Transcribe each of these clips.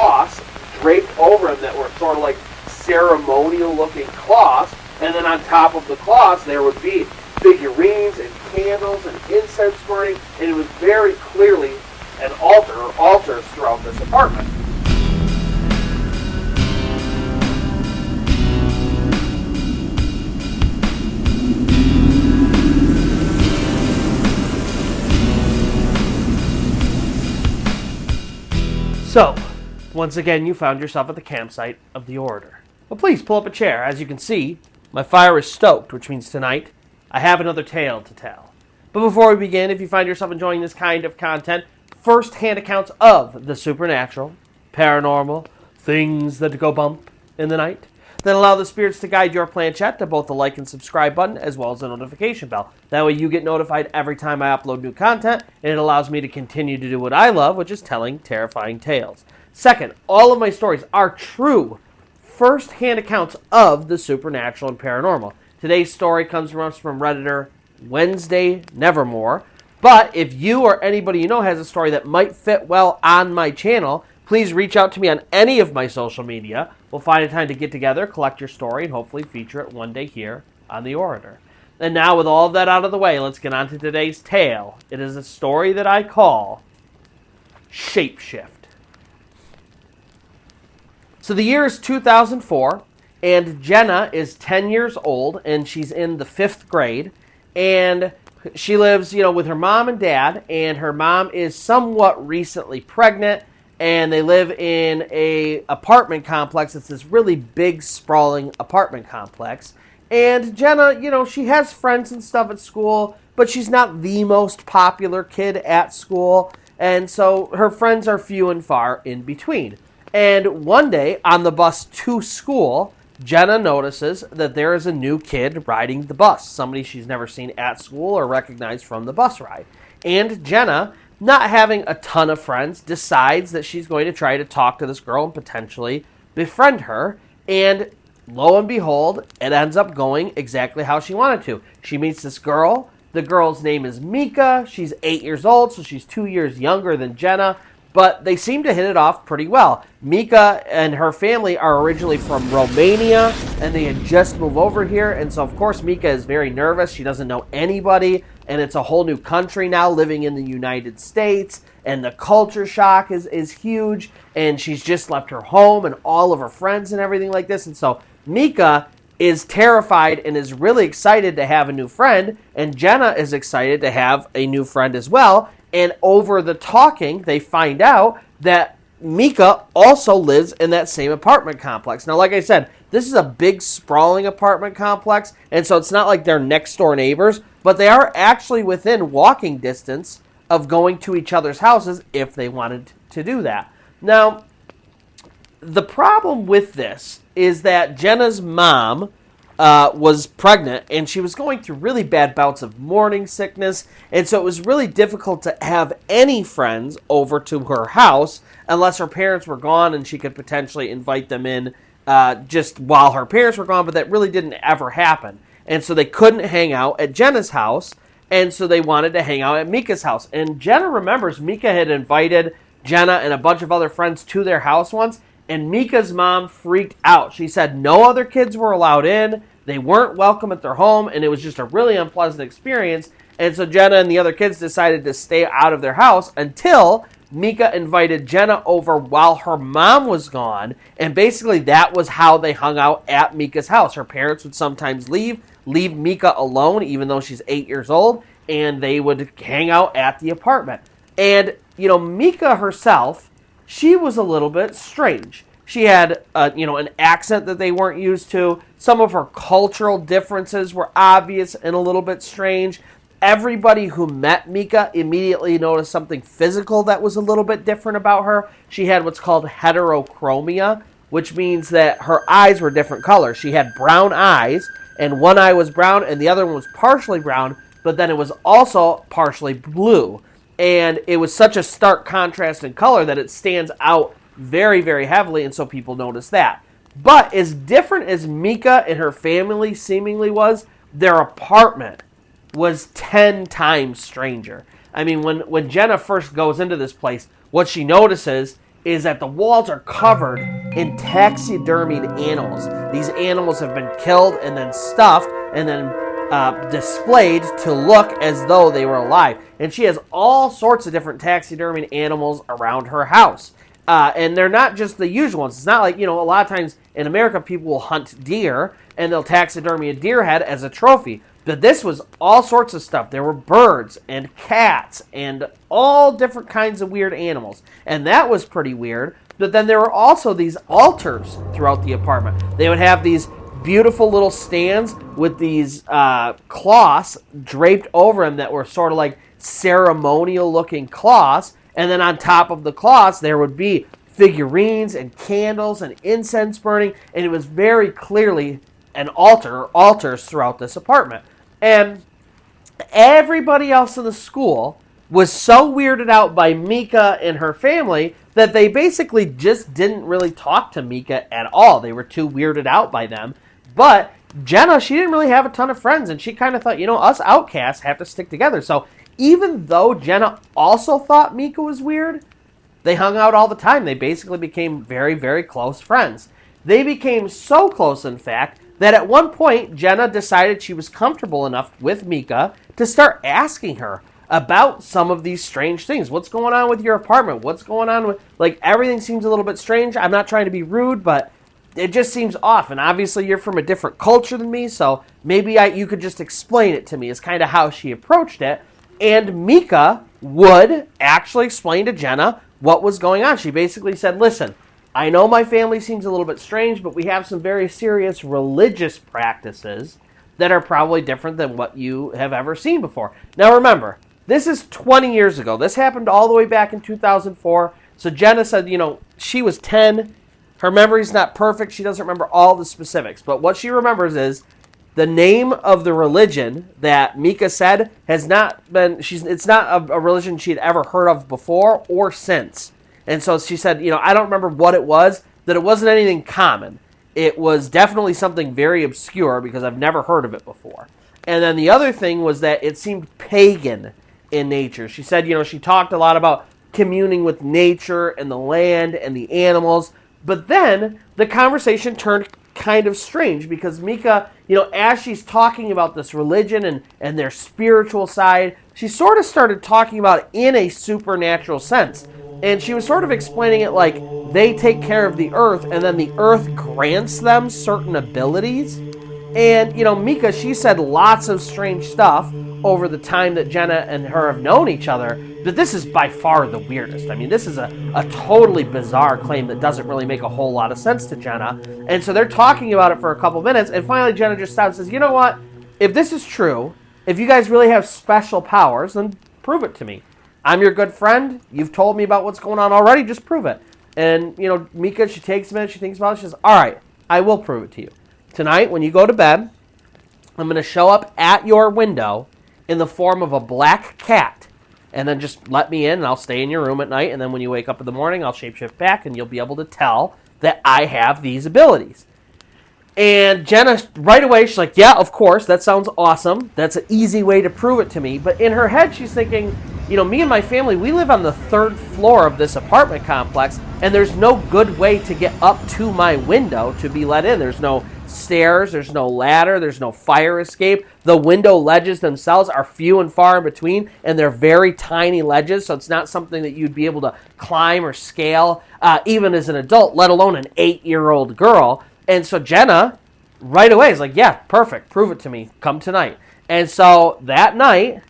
cloths draped over them that were sort of like ceremonial-looking cloths, and then on top of the cloths there would be figurines and candles and incense burning, and it was very clearly an altar or altars throughout this apartment. So, once again, you found yourself at the campsite of the Orator. Well, please pull up a chair. As you can see, my fire is stoked, which means tonight I have another tale to tell. But before we begin, if you find yourself enjoying this kind of content, first-hand accounts of the supernatural, paranormal, things that go bump in the night, then allow the spirits to guide your planchette to both the like and subscribe button as well as the notification bell. That way you get notified every time I upload new content, and it allows me to continue to do what I love, which is telling terrifying tales. Second, all of my stories are true first-hand accounts of the supernatural and paranormal. Today's story comes from us from Redditor Wednesday Nevermore. But if you or anybody you know has a story that might fit well on my channel, please reach out to me on any of my social media. We'll find a time to get together, collect your story, and hopefully feature it one day here on The Orator. And now, with all of that out of the way, let's get on to today's tale. It is a story that I call Shapeshift. So the year is 2004, and Jenna is 10 years old, and she's in the 5th grade, and she lives, with her mom and dad, and her mom is somewhat recently pregnant, and they live in a apartment complex. It's this really big, sprawling apartment complex, and Jenna, she has friends and stuff at school, but she's not the most popular kid at school, and so her friends are few and far in between. And one day, on the bus to school, Jenna notices that there is a new kid riding the bus, somebody she's never seen at school or recognized from the bus ride. And Jenna, not having a ton of friends, decides that she's going to try to talk to this girl and potentially befriend her. And lo and behold, it ends up going exactly how she wanted to. She meets this girl. The girl's name is Mika. She's 8 years old, so she's 2 years younger than Jenna. But they seem to hit it off pretty well. Mika and her family are originally from Romania, and they had just moved over here. And so, of course, Mika is very nervous. She doesn't know anybody, and it's a whole new country now, living in the United States. And the culture shock is huge, and she's just left her home and all of her friends and everything like this. And so Mika is terrified and is really excited to have a new friend, and Jenna is excited to have a new friend as well. And over the talking, they find out that Mika also lives in that same apartment complex. Now, like I said, this is a big, sprawling apartment complex, and so it's not like they're next-door neighbors, but they are actually within walking distance of going to each other's houses if they wanted to do that. Now, the problem with this is that Jenna's mom was pregnant, and she was going through really bad bouts of morning sickness, and so it was really difficult to have any friends over to her house unless her parents were gone, and she could potentially invite them in just while her parents were gone, but that really didn't ever happen. And so they couldn't hang out at Jenna's house, and so they wanted to hang out at Mika's house. And Jenna remembers Mika had invited Jenna and a bunch of other friends to their house once, and Mika's mom freaked out. She said no other kids were allowed in, they weren't welcome at their home, and it was just a really unpleasant experience. And so Jenna and the other kids decided to stay out of their house until Mika invited Jenna over while her mom was gone, and basically that was how they hung out at Mika's house. Her parents would sometimes leave Mika alone, even though she's 8 years old, and they would hang out at the apartment. And, Mika herself, she was a little bit strange. She had, an accent that they weren't used to. Some of her cultural differences were obvious and a little bit strange. Everybody who met Mika immediately noticed something physical that was a little bit different about her. She had what's called heterochromia, which means that her eyes were different colors. She had brown eyes, and one eye was brown and the other one was partially brown, but then it was also partially blue. And it was such a stark contrast in color that it stands out very, very heavily, and so people notice that. But as different as Mika and her family seemingly was, their apartment was 10 times stranger. I mean, when Jenna first goes into this place, what she notices is that the walls are covered in taxidermied animals. These animals have been killed and then stuffed and then displayed to look as though they were alive. And she has all sorts of different taxidermied animals around her house. And they're not just the usual ones. It's not like, a lot of times in America, people will hunt deer and they'll taxidermy a deer head as a trophy. But this was all sorts of stuff. There were birds and cats and all different kinds of weird animals. And that was pretty weird. But then there were also these altars throughout the apartment. They would have these beautiful little stands with these cloths draped over them that were sort of like ceremonial looking cloths. And then on top of the cloths, there would be figurines and candles and incense burning. And it was very clearly an altar or altars throughout this apartment. And everybody else in the school was so weirded out by Mika and her family that they basically just didn't really talk to Mika at all. They were too weirded out by them. But Jenna, she didn't really have a ton of friends, and she kind of thought, us outcasts have to stick together. So even though Jenna also thought Mika was weird, they hung out all the time. They basically became very, very close friends. They became so close, in fact, that at one point, Jenna decided she was comfortable enough with Mika to start asking her about some of these strange things. What's going on with your apartment? What's going on with, everything seems a little bit strange. I'm not trying to be rude, but it just seems off. And obviously, you're from a different culture than me, so maybe you could just explain it to me, is kind of how she approached it. And Mika would actually explain to Jenna what was going on. She basically said, listen, I know my family seems a little bit strange, but we have some very serious religious practices that are probably different than what you have ever seen before. Now remember, this is 20 years ago. This happened all the way back in 2004. So Jenna said, she was 10. Her memory's not perfect. She doesn't remember all the specifics. But what she remembers is the name of the religion that Mika said has not been, it's not a religion she had ever heard of before or since. And so she said, I don't remember what it was, that it wasn't anything common. It was definitely something very obscure because I've never heard of it before. And then the other thing was that it seemed pagan in nature. She said, she talked a lot about communing with nature and the land and the animals. But then the conversation turned kind of strange because Mika, as she's talking about this religion and their spiritual side, she sort of started talking about it in a supernatural sense. And she was sort of explaining it like they take care of the earth and then the earth grants them certain abilities. And, Mika, she said lots of strange stuff over the time that Jenna and her have known each other, but this is by far the weirdest. I mean, this is a totally bizarre claim that doesn't really make a whole lot of sense to Jenna. And so they're talking about it for a couple minutes, and finally Jenna just stops and says, you know what? If this is true, if you guys really have special powers, then prove it to me. I'm your good friend. You've told me about what's going on already. Just prove it. And, Mika, she takes a minute. She thinks about it. She says, all right, I will prove it to you. Tonight, when you go to bed, I'm going to show up at your window in the form of a black cat. And then just let me in, and I'll stay in your room at night. And then when you wake up in the morning, I'll shapeshift back, and you'll be able to tell that I have these abilities. And Jenna, right away, she's like, yeah, of course, that sounds awesome. That's an easy way to prove it to me. But in her head, she's thinking, me and my family, we live on the 3rd floor of this apartment complex, and there's no good way to get up to my window to be let in. There's no stairs, there's no ladder, there's no fire escape. The window ledges themselves are few and far in between, and they're very tiny ledges, so it's not something that you'd be able to climb or scale, even as an adult, let alone an 8-year-old girl. And so Jenna, right away, is like, yeah, perfect, prove it to me, come tonight. And so that night,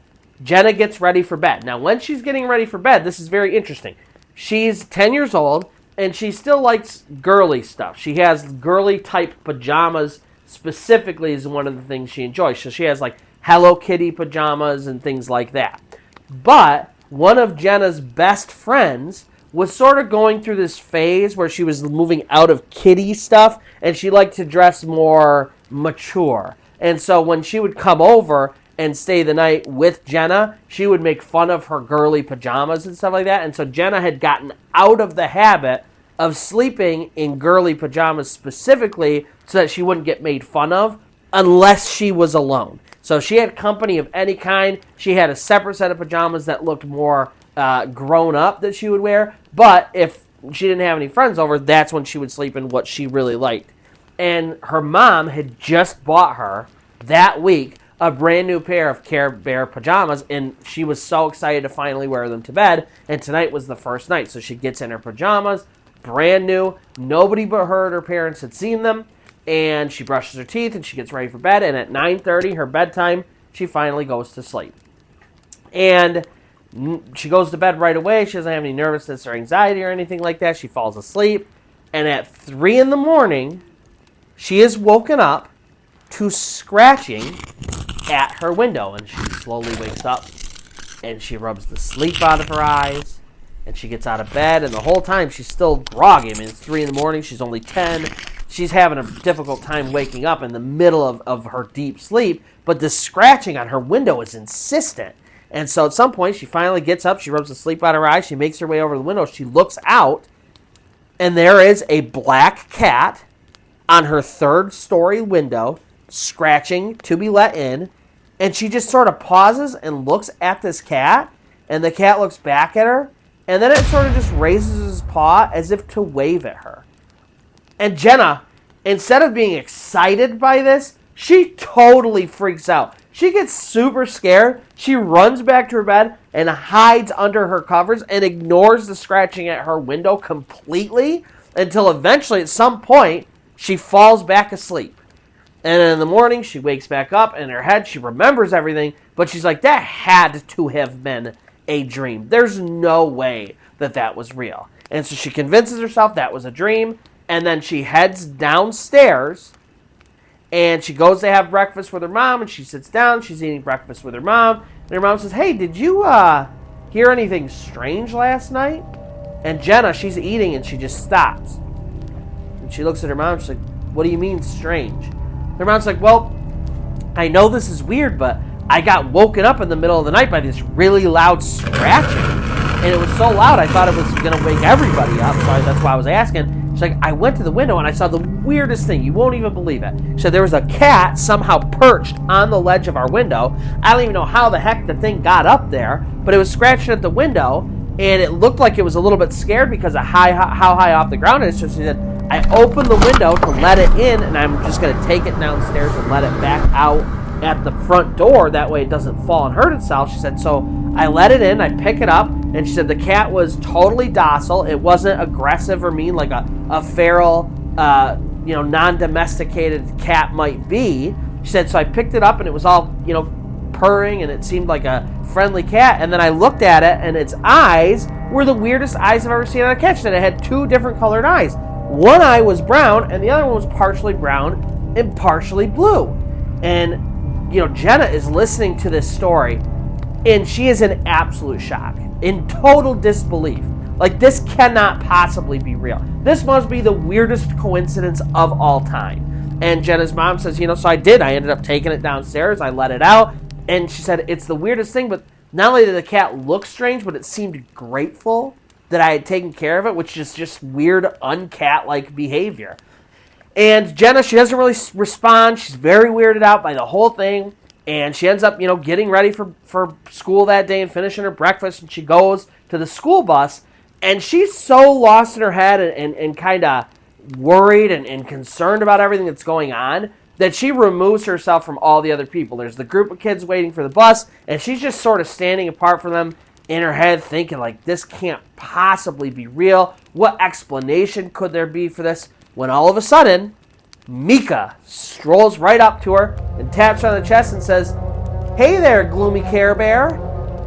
Jenna gets ready for bed. Now, when she's getting ready for bed, this is very interesting. She's 10 years old, and she still likes girly stuff. She has girly-type pajamas specifically is one of the things she enjoys. So she has, Hello Kitty pajamas and things like that. But one of Jenna's best friends was sort of going through this phase where she was moving out of kitty stuff, and she liked to dress more mature. And so when she would come over and stay the night with Jenna, she would make fun of her girly pajamas and stuff like that. And so Jenna had gotten out of the habit of sleeping in girly pajamas specifically so that she wouldn't get made fun of unless she was alone. So she had company of any kind. She had a separate set of pajamas that looked more grown up that she would wear. But if she didn't have any friends over, that's when she would sleep in what she really liked. And her mom had just bought her that week a brand new pair of Care Bear pajamas, and she was so excited to finally wear them to bed, and tonight was the first night. So she gets in her pajamas, brand new, nobody but her and her parents had seen them, and she brushes her teeth, and she gets ready for bed, and at 9:30, her bedtime, she finally goes to sleep. And she goes to bed right away. She doesn't have any nervousness or anxiety or anything like that. She falls asleep, and at 3 in the morning, she is woken up to scratching at her window, and she slowly wakes up, and she rubs the sleep out of her eyes, and she gets out of bed, and the whole time she's still groggy. I mean, it's 3 in the morning, she's only 10. She's having a difficult time waking up in the middle of her deep sleep, but the scratching on her window is insistent. And so at some point, she finally gets up, she rubs the sleep out of her eyes, she makes her way over to the window, she looks out, and there is a black cat on her 3rd-story window, scratching to be let in, and she just sort of pauses and looks at this cat, and the cat looks back at her, and then it sort of just raises its paw as if to wave at her. And Jenna, instead of being excited by this, she totally freaks out. She gets super scared. She runs back to her bed and hides under her covers and ignores the scratching at her window completely until eventually, at some point, she falls back asleep. And in the morning, she wakes back up, and in her head, she remembers everything, but she's like, that had to have been a dream. There's no way that that was real. And so she convinces herself that was a dream, and then she heads downstairs, and she goes to have breakfast with her mom, and she sits down, she's eating breakfast with her mom, and her mom says, hey, did you hear anything strange last night? And Jenna, she's eating, and she just stops. And she looks at her mom, she's like, what do you mean strange? Her mom's like, well, I know this is weird, but I got woken up in the middle of the night by this really loud scratching. And it was so loud, I thought it was going to wake everybody up, so that's why I was asking. She's like, I went to the window and I saw the weirdest thing. You won't even believe it. She said there was a cat somehow perched on the ledge of our window. I don't even know how the heck the thing got up there, but it was scratching at the window, and it looked like it was a little bit scared because of how high off the ground it is. So she said, I opened the window to let it in, and I'm just going to take it downstairs and let it back out at the front door. That way it doesn't fall and hurt itself. She said, so I let it in, I pick it up, and she said the cat was totally docile. It wasn't aggressive or mean like a feral, non-domesticated cat might be. She said, so I picked it up, and it was all, purring, and it seemed like a friendly cat. And then I looked at it, and its eyes were the weirdest eyes I've ever seen on a cat. She said it had 2 different colored eyes. One eye was brown, and the other one was partially brown and partially blue. And, Jenna is listening to this story, and she is in absolute shock, in total disbelief. Like, this cannot possibly be real. This must be the weirdest coincidence of all time. And Jenna's mom says, so I did. I ended up taking it downstairs. I let it out. And she said, it's the weirdest thing, but not only did the cat look strange, but it seemed grateful that I had taken care of it, which is just weird, uncat-like behavior. And Jenna, she doesn't really respond. She's very weirded out by the whole thing. And she ends up, getting ready for school that day and finishing her breakfast. And she goes to the school bus. And she's so lost in her head and kind of worried and concerned about everything that's going on that she removes herself from all the other people. There's the group of kids waiting for the bus. And she's just sort of standing apart from them in her head thinking, like, this can't possibly be real. What explanation could there be for this? When all of a sudden, Mika strolls right up to her and taps her on the chest and says, hey there, gloomy Care Bear,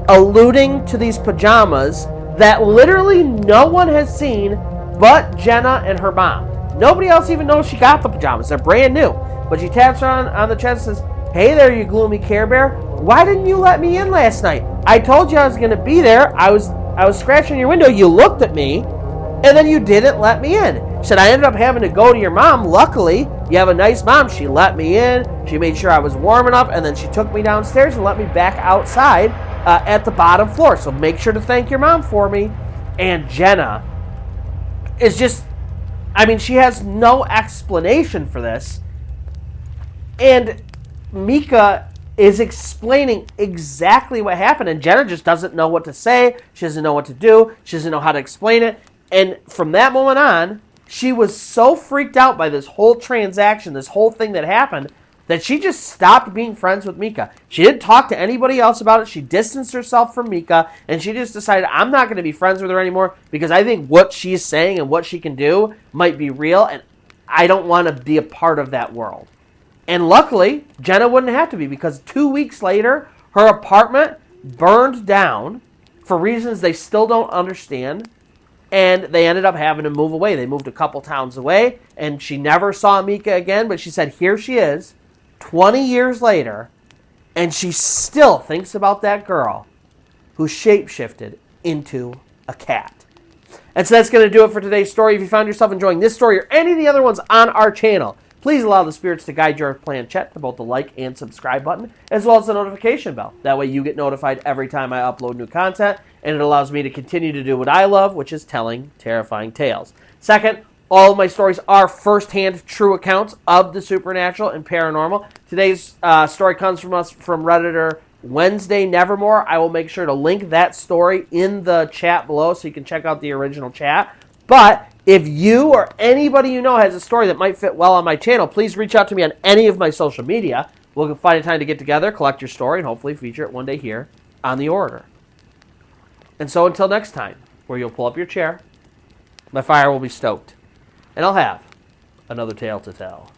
alluding to these pajamas that literally no one has seen but Jenna and her mom. Nobody else even knows she got the pajamas. They're brand new. But she taps her on the chest and says, hey there, you gloomy Care Bear. Why didn't you let me in last night? I told you I was going to be there. I was scratching your window. You looked at me, and then you didn't let me in. She said, I ended up having to go to your mom. Luckily, you have a nice mom. She let me in. She made sure I was warm enough, and then she took me downstairs and let me back outside at the bottom floor. So make sure to thank your mom for me. And Jenna is just, she has no explanation for this. And Mika is explaining exactly what happened, and Jenna just doesn't know what to say. She doesn't know what to do. She doesn't know how to explain it. And from that moment on, she was so freaked out by this whole transaction, this whole thing that happened, that she just stopped being friends with Mika. She didn't talk to anybody else about it. She distanced herself from Mika, and she just decided, I'm not going to be friends with her anymore because I think what she's saying and what she can do might be real, and I don't want to be a part of that world. And luckily, Jenna wouldn't have to be, because 2 weeks later, her apartment burned down for reasons they still don't understand, and they ended up having to move away. They moved a couple towns away, and she never saw Mika again, but she said here she is, 20 years later, and she still thinks about that girl who shapeshifted into a cat. And so that's going to do it for today's story. If you found yourself enjoying this story or any of the other ones on our channel, please allow the spirits to guide your plan chat to both the like and subscribe button, as well as the notification bell. That way you get notified every time I upload new content, and it allows me to continue to do what I love, which is telling terrifying tales. Second, all of my stories are first-hand true accounts of the supernatural and paranormal. Today's story comes from us from Redditor Wednesday Nevermore. I will make sure to link that story in the chat below so you can check out the original chat. But if you or anybody you know has a story that might fit well on my channel, please reach out to me on any of my social media. We'll find a time to get together, collect your story, and hopefully feature it one day here on the Orator. And so until next time, where you'll pull up your chair, my fire will be stoked, and I'll have another tale to tell.